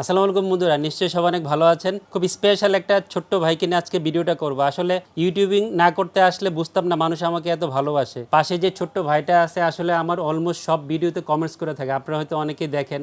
আসসালামু আলাইকুম বন্ধুরা, নিশ্চয়ই সবাই অনেক ভালো আছেন। খুব স্পেশাল একটা ছোট্ট ভাইকে নিয়ে আজকে ভিডিওটা করব। আসলে ইউটিউবিং না করতে আসলে বুঝতাম না মানুষ আমাকে এত ভালোবাসে। পাশে যে ছোট্ট ভাইটা আছে আসলে আমার অলমোস্ট সব ভিডিওতে কমেন্টস করে থাকে, আপনারা হয়তো অনেকেই দেখেন।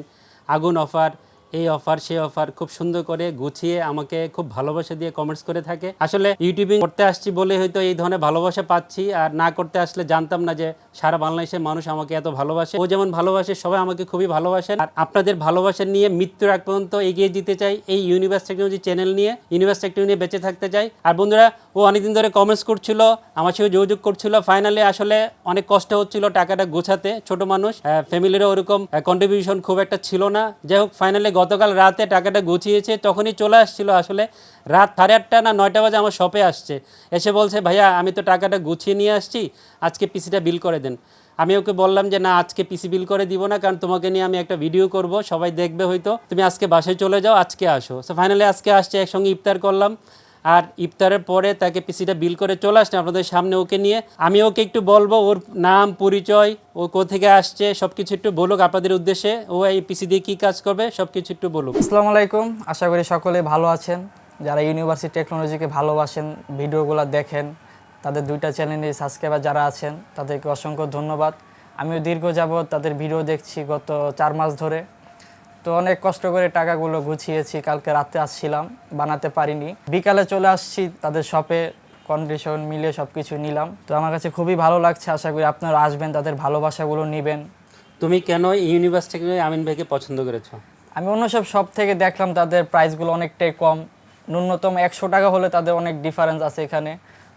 আগুন অফার, এই অফার সেই অফার খুব সুন্দর করে গুছিয়ে আমাকে খুব ভালোবাসা দিয়ে কমেন্টস করে থাকে। আসলে ইউটিউবিং করতে আসছি বলে হয়তো এই ধরনের ভালোবাসা পাচ্ছি, আর না করতে আসলে জানতাম না যে সারা বাংলাদেশের মানুষ আমাকে এত ভালোবাসে। ও যেমন ভালোবাসে সবাই আমাকে খুবই ভালোবাসেন, আর আপনাদের ভালোবাসা নিয়ে মৃত্যুর আগ পর্যন্ত এগিয়ে দিতে চাই এই ইউনিভার্স টেকনোলজি চ্যানেল নিয়ে। ইউনিভার্স টেকনোলজি নিয়ে বেঁচে থাকতে চাই। আর বন্ধুরা, ও অনেকদিন ধরে কমেন্টস করছিল, আমার সাথে যোগাযোগ করছিল। ফাইনালি আসলে অনেক কষ্ট হচ্ছিল টাকাটা গোছাতে, ছোট মানুষ, ফ্যামিলিরও ওরকম কন্ট্রিবিউশন খুব একটা ছিল না। যাই হোক, ফাইনালি গতকাল রাতে টাকাটা গুছিয়েছে, তখনই চলে আসছিল। আসলে রাত 8:30 না 9টা বাজে আমার শপে আসছে, এসে বলছে ভাইয়া আমি তো টাকাটা গুছিয়ে নিয়ে আসছি, আজকে পিসিটা বিল করে দেন। আমি ওকে বললাম যে না, আজকে পিসি বিল করে দিব না, কারণ তোমাকে নিয়ে আমি একটা ভিডিও করব, সবাই দেখবে হয়তো, তুমি আজকে বাসায় চলে যাও, আজকে আসো। সো ফাইনালি আজকে আসছে, একসঙ্গে ইফতার করলাম, আর ইফতারের পরে তাকে পিসিটা বিল করে চলে আসছে আপনাদের সামনে ওকে নিয়ে। আমি ওকে একটু বলবো ওর নাম, পরিচয়, ও কোথেকে আসছে সব কিছু একটু বলুক আপনাদের উদ্দেশ্যে। ও এই পিসি দিয়ে কী কাজ করবে সব কিছু একটু বলুক। আসসালামু আলাইকুম, আশা করি সকলে ভালো আছেন। যারা ইউনিভার্সিটি টেকনোলজিকে ভালোবাসেন, ভিডিওগুলো দেখেন, তাদের দুইটা চ্যানেলে সাবস্ক্রাইবার যারা আছেন তাদেরকে অসংখ্য ধন্যবাদ। আমিও দীর্ঘ যাবৎ তাদের ভিডিও দেখছি গত 4 মাস ধরে। তো অনেক কষ্ট করে টাকাগুলো গুছিয়েছি, কালকে রাতে আসছিলাম, বানাতে পারিনি, বিকালে চলে আসছি তাদের শপে, কন্ডিশন মিলে সব কিছু নিলাম। তো আমার কাছে খুবই ভালো লাগছে, আশা করি আপনারা আসবেন, তাদের ভালোবাসাগুলো নেবেন। তুমি কেন ইউনিভার্স টেকনোলজি আমিন ভাইকে পছন্দ করেছো? আমি অন্য সব শপ থেকে দেখলাম তাদের প্রাইসগুলো অনেকটাই কম, ন্যূনতম 100 টাকা হলে তাদের অনেক ডিফারেন্স আছে। এখানে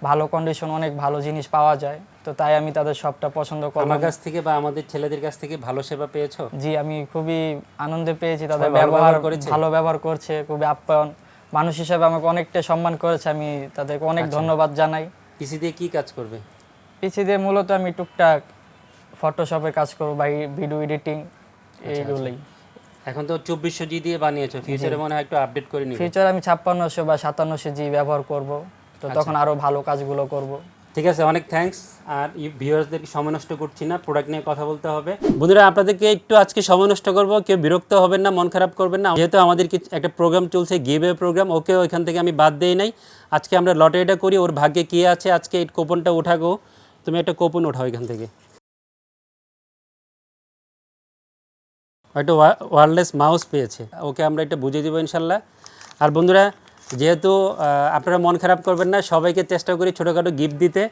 ভালো কন্ডিশন, অনেক ভালো জিনিস পাওয়া যায়, তো তাই আমি তাদের শপটা পছন্দ করলাম। আমার কাছ থেকে বা আমাদের ছেলেদের কাছ থেকে ভালো সেবা পেয়েছো? জি, আমি খুবই আনন্দে পেয়েছি, তাদের সবাই ভালো ব্যবহার ব্যবহার করেছে? ভালো ব্যবহার করছে, খুবই আপ্যায়ন, মানুষ হিসেবে আমাকে অনেকটা সম্মান করেছে, আমি তাদেরকে অনেক ধন্যবাদ জানাই। পিসি দিয়ে কী কাজ করবে? পিছিয়ে দিয়ে মূলত আমি টুকটাক ফটোশপের কাজ করবো বা ভিডিও এডিটিং, এইগুলোই। এখন তো 2400G দিয়ে বানিয়েছো, ফিউচারে মনে হয় একটু আপডেট করে নিবে। ফিউচার আমি 5600 বা 5700G ব্যবহার করব, তো তখন আরো ভালো কাজগুলো করব। ঠিক আছে, অনেক থ্যাঙ্কস। আর ভিউয়ার্সদেরকে সময় নষ্ট করছি না, প্রোডাক্ট নিয়ে কথা বলতে হবে। বন্ধুরা, আপনাদেরকে একটু আজকে সময় নষ্ট করবো, কেউ বিরক্ত হবেন না, মন খারাপ করবেন না। যেহেতু আমাদের একটা প্রোগ্রাম চলছে, গিভঅ্যাওয়ে প্রোগ্রাম, ওকে ওইখান থেকে আমি বাদ দেই নাই। আজকে আমরা লটারিটা করি, ওর ভাগ্যে কী আছে, আজকে এই কুপনটা উঠাগো। তুমি একটা কুপন উঠাও এখান থেকে, হয়তো ওয়্যারলেস মাউস পেয়েছে, ওকে আমরা এটা বুঝিয়ে দেবো ইনশাল্লাহ। আর বন্ধুরা, যেহেতু আপনারা মন খারাপ করবেন না, সবাইকে চেষ্টা করি ছোটোখাটো গিফট দিতে।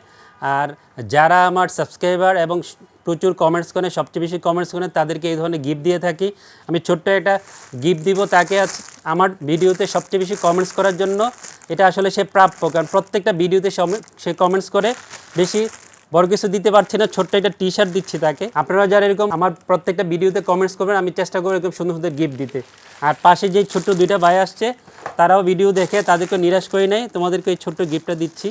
আর যারা আমার সাবস্ক্রাইবার এবং প্রচুর কমেন্টস করে, সবচেয়ে বেশি কমেন্টস করে, তাদেরকে এই ধরনের গিফট দিয়ে থাকি। আমি ছোট্ট একটা গিফট দিব তাকে, আজ আমার ভিডিওতে সবচেয়ে বেশি কমেন্টস করার জন্য। এটা আসলে সে প্রাপ্য, কারণ প্রত্যেকটা ভিডিওতে সে কমেন্টস করে। বেশি বড় কিছু দিতে পারছি না, ছোট্ট একটা টি-শার্ট দিচ্ছি তাকে। আপনারা যারা এরকম আমার প্রত্যেকটা ভিডিওতে কমেন্টস করবেন, আমি চেষ্টা করি এরকম সুন্দর সুন্দর গিফট দিতে। আর পাশে যে ছোট্ট দুইটা ভাই আসছে, তারাও ভিডিও দেখে, তাদেরকে নিরাশ করি নাই, তোমাদেরকে এই ছোট্ট গিফটটা দিচ্ছি।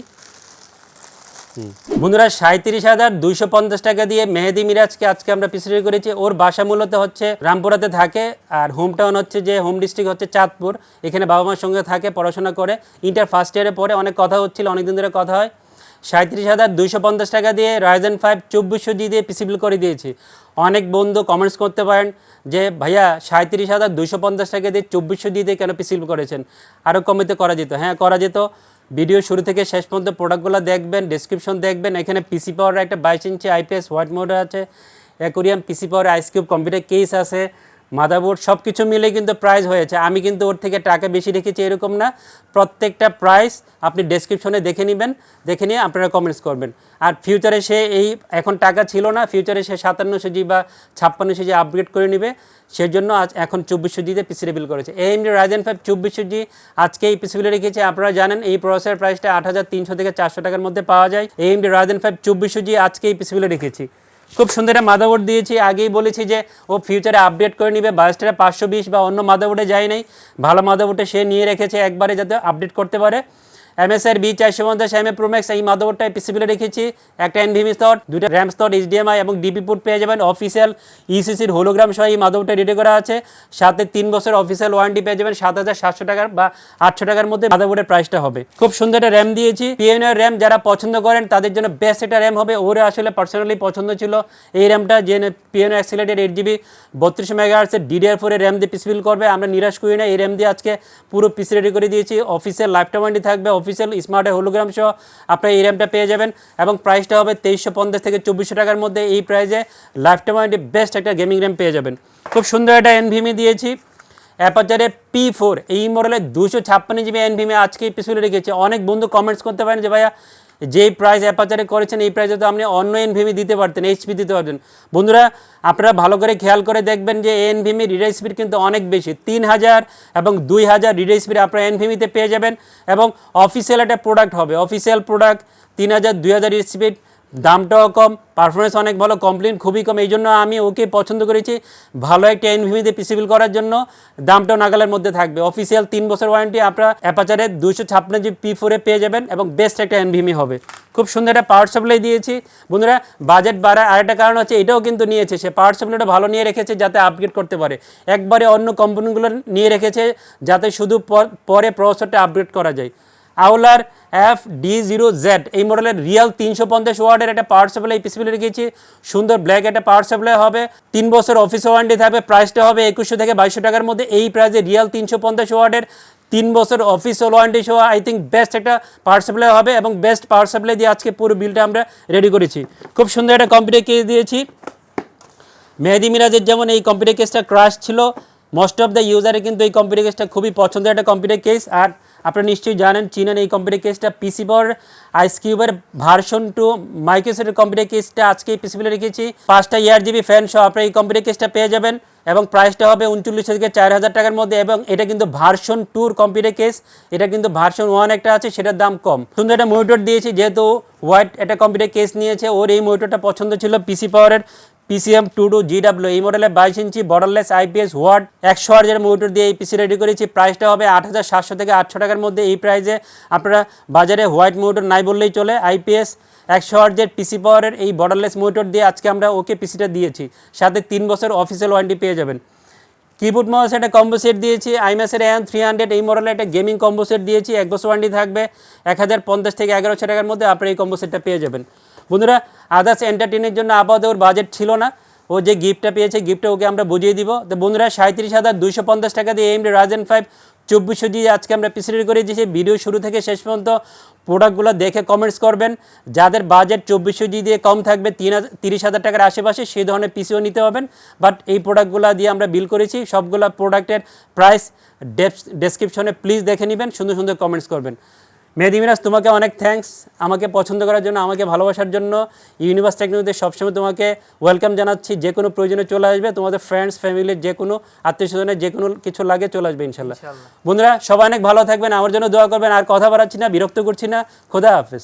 বন্ধুরা, 37,250 টাকা দিয়ে মেহেদি মিরাজকে আজকে আমরা পিসি করেছি। ওর বাসা মূলত হচ্ছে রামপুরাতে থাকে, আর হোম টাউন হচ্ছে, যে হোম ডিস্ট্রিক্ট হচ্ছে চাঁদপুর। এখানে বাবা মার সঙ্গে থাকে, পড়াশোনা করে, ইন্টার ফার্স্ট ইয়ারে পড়ে। অনেক কথা হচ্ছিল, অনেকদিন ধরে কথা হয়। 37,250 টাকা দিয়ে Ryzen 5 2400G দিয়ে পিসি বিল করে দিয়েছি। অনেক বন্ধু কমেন্টস করতে পারেন যে ভাইয়া 37,250 টাকা দিয়ে 2400G দিয়ে কেন পিসি বিল করেছেন, আরও কমেতে করা যেত। হ্যাঁ, করা যেত। ভিডিও শুরু থেকে শেষ পর্যন্ত প্রোডাক্টগুলো দেখবেন, ডেসক্রিপশন দেখবেন। এখানে পিসি পাওয়ার একটা 22 ইঞ্চি IPS হোয়াইট মোডার আছে, অ্যাকোরিয়াম পিসি পাওয়ার আইস কিউব কম্পিউটার কেস আছে, মাদারবোর্ড, সব কিছু মিলে কিন্তু প্রাইস হয়েছে। আমি কিন্তু ওর থেকে টাকা বেশি রেখেছি এরকম না। প্রত্যেকটা প্রাইস আপনি ডেসক্রিপশনে দেখে নেবেন, দেখে নিয়ে আপনারা কমেন্টস করবেন। আর ফিউচারে সে এখন টাকা ছিল না, ফিউচারে সে 5700G বা 5600G আপগ্রেড করে নেবে, সেজন্য আজ এখন 2400Gতে পিসি বিল করেছে। AMD Ryzen 5 2400G আজকে এই পিসি বিলে রেখেছে। আপনারা জানেন এই প্রসেসর প্রাইসটা 8300 থেকে 400 টাকার মধ্যে পাওয়া যায়। AMD Ryzen 5 2400G আজকে এই পিসি বিলে রেখেছি। খুব সুন্দর একটা মাদারবোর্ড দিয়েছি। আগেই বলেছি যে ও ফিউচারে আপডেট করে নেবে, 520 বা অন্য মাদারবোর্ডে যায় নাই, ভালো মাদারবোর্ডে সে নিয়ে রেখেছে একবারে, যাতে আপডেট করতে পারে। MSI B450 MA Pro Max এই মাদারবোর্ডটা পিসিবিলে রেখেছি, একটা NVMe স্লট, দুটো RAM স্লট, HDMI এবং DP পোর্ট পেয়ে যাবেন। অফিসিয়াল ECCর হোলোগ্রাম সহ এই মাদারবোর্ডটা রেডি করা আছে, সাথে 3 বছর অফিসিয়াল ওয়ারেন্টি পেয়ে যাবেন। 7,700 টাকার বা 800 টাকার মধ্যে মাদারবোর্ডের প্রাইসটা হবে। খুব সুন্দর একটা RAM দিয়েছি, Pioneer RAM যারা পছন্দ করেন তাদের জন্য বেস্ট একটা RAM হবে। ওরা আসলে পার্সোনালি পছন্দ ছিল এই র্যামটা, যে Pioneer Accelerated 8GB 32 MHz DDR4 এর RAM দিয়ে পিসি বিল করবে। আমরা নিরাশ করি না, এই RAM দিয়ে আজকে পুরো পিসি রেডি করে দিয়েছি। অফিসিয়াল লাইফটাইম ওয়ারেন্টি থাকবে, অফিসিয়াল স্মার্ট হোলোগ্রাম সহ আপনারা এই র্যামটা পেয়ে যাবেন এবং প্রাইসটা হবে 2350 থেকে 2400 টাকার মধ্যে। এই প্রাইসে লাইফটাইম ওয়ারেন্টি বেস্ট একটা গেমিং র্যাম পেয়ে যাবেন। খুব সুন্দর একটা NVMe দিয়েছি, অ্যাপাচারের P4 এই মডেলের 256 GB NVMe আজকে পিছনে রেখেছে। অনেক বন্ধু কমেন্টস করতে পারেন যে ভাইয়া যেই প্রাইস অ্যাপাচারে করেছেন এই প্রাইসে তো আপনি অন্য NVMe দিতে পারতেন, HP দিতে পারতেন। বন্ধুরা আপনারা ভালো করে খেয়াল করে দেখবেন যে NVMe রিডার স্পিড কিন্তু অনেক বেশি, 3000 এবং 2000 রিডার স্পিড আপনারা NVMe-তে পেয়ে যাবেন এবং অফিসিয়াল একটা প্রোডাক্ট হবে। অফিসিয়াল প্রোডাক্ট 3000 2000 রিডার স্পিড, দামটাও কম, পারফরমেন্স অনেক ভালো, কমপ্লেন খুবই কম। এই জন্য আমি ওকে পছন্দ করেছি ভালো একটা NVMe-তে পিসিবিল করার জন্য। দামটাও নাগালের মধ্যে থাকবে। অফিসিয়াল 3 বছর ওয়ারেন্টি আপনারা অ্যাপাচারের 256 GB P4-এ পেয়ে যাবেন এবং বেস্ট একটা NVMe হবে। খুব সুন্দর একটা পাওয়ার সাপ্লাই দিয়েছি। বন্ধুরা বাজেট বাড়ার আরেকটা কারণ হচ্ছে এটাও কিন্তু নিয়েছে, সে পাওয়ার সাপ্লাইটা ভালো নিয়ে রেখেছে যাতে আপগ্রেড করতে পারে। একবারে অন্য কোম্পানিগুলো নিয়ে রেখেছে যাতে শুধু পরে প্রসেসরটা আপগ্রেড করা যায়। আউলার FD0Z এই মডেলের রিয়াল 350 ওয়াটের একটা পাওয়ার সাপ্লাই পিসিবিলে রেখেছি। সুন্দর ব্ল্যাক একটা পাওয়ার সাপ্লাই হবে, 3 বছর অফিস ওয়ারেন্টি থাকবে। প্রাইসটা হবে 2100 থেকে 2200 টাকার মধ্যে। এই প্রাইসে রিয়াল 350 ওয়াটের 3 বছর অফিস ওয়ারেন্টি সহ আই থিঙ্ক বেস্ট একটা পাওয়ার সাপ্লাই হবে এবং বেস্ট পাওয়ার সাপ্লাই দিয়ে আজকে পুরো বিলটা আমরা রেডি করেছি। খুব সুন্দর একটা কম্পিউটার কেস দিয়েছি। মেহেদি মিরাজের যেমন এই কম্পিউটার কেসটা ক্রাশ ছিল, মোস্ট অফ দ্য ইউজারে কিন্তু এই কম্পিউটার কেসটা খুবই পছন্দের একটা কম্পিউটার কেস। আর আপনারা নিশ্চয়ই জানেন চিনেন এই কম্পিউটার কেসটা, পিসি পাওয়ার আইসকিউবের ভার্সন 2 মাইক্রোসফটের কম্পিউটার কেসটা আজকে পিসিবিলে রেখেছি। 5টা ERGB ফ্যান সহ আপনারা এই কম্পিউটার কেসটা পেয়ে যাবেন এবং প্রাইসটা হবে 39 থেকে 4000 টাকার মধ্যে। এবং এটা কিন্তু ভার্সন 2 কম্পিউটার কেস, এটা কিন্তু ভার্সন 1 একটা আছে সেটার দাম কম। সুন্দর একটা মনিটর দিয়েছি, যেহেতু হোয়াইট একটা কম্পিউটার কেস নিয়েছে, ওর এই মনিটরটা পছন্দ ছিল। পিসি পাওয়ারের PCM22GW এই মডেলে 22 ইঞ্চি বর্ডারলেস IPS ওয়াট 100 হার্জের মনিটর দিয়ে এই পিসি রেডি করেছি। প্রাইসটা হবে 8700 থেকে 800 টাকার মধ্যে। এই প্রাইসে আপনারা বাজারে হোয়াইট মনিটর নাই বললেই চলে। IPS 100 হার্জের পিসি পাওয়ারের এই বর্ডারলেস মনিটর দিয়ে আজকে আমরা ওকে পিসিটা দিয়েছি, সাথে 3 বছর অফিসিয়াল ওয়ারেন্টি পেয়ে যাবেন। কিবোর্ড মাউস একটা কম্বো সেট দিয়েছি, আইম্যাসের AM300 এই মডেলে একটা গেমিং কম্বো সেট দিয়েছি। 1 বছর ওয়ারেন্টি থাকবে, 1050 থেকে 1100 টাকার মধ্যে আপনারা এই কম্বো সেটটা পেয়ে যাবেন। বন্ধুরা আদার্স এন্টারটেনের জন্য আপাতত ওর বাজেট ছিল না, ও যে গিফটটা পেয়েছে গিফটটা ওকে আমরা বুঝিয়ে দিব। তো বন্ধুরা 37,250 টাকা দিয়ে AMD Ryzen 5 2400G আজকে আমরা পিসি রেডি করে দিয়েছি। ভিডিও শুরু থেকে শেষ পর্যন্ত প্রোডাক্টগুলো দেখে কমেন্টস করবেন। যাদের বাজেট 2400G দিয়ে কম থাকবে 30,000 টাকার আশেপাশে সেই ধরনের পিসিও নিতে হবেন। বাট এই প্রোডাক্টগুলো দিয়ে আমরা বিল করেছি, সবগুলো প্রোডাক্টের প্রাইস ডেসক্রিপশনে প্লিজ দেখে নেবেন, সুন্দর সুন্দর কমেন্টস করবেন। মেহেদি মিরাজ তোমাকে অনেক থ্যাঙ্কস আমাকে পছন্দ করার জন্য, আমাকে ভালোবাসার জন্য। ইউনিভার্স টেকনোলজিতে সবসময় তোমাকে ওয়েলকাম জানাচ্ছি। যে কোনো প্রয়োজনে চলে আসবে, তোমাদের ফ্রেন্ডস ফ্যামিলির যে কোনো আত্মীয় স্বজনের যে কোনো কিছু লাগে চলে আসবে ইনশাল্লাহ। বন্ধুরা সবাই অনেক ভালো থাকবেন, আমার জন্য দোয়া করবেন। আর কথা বাড়াচ্ছি না, বিরক্ত করছি না। খোদা হাফেজ।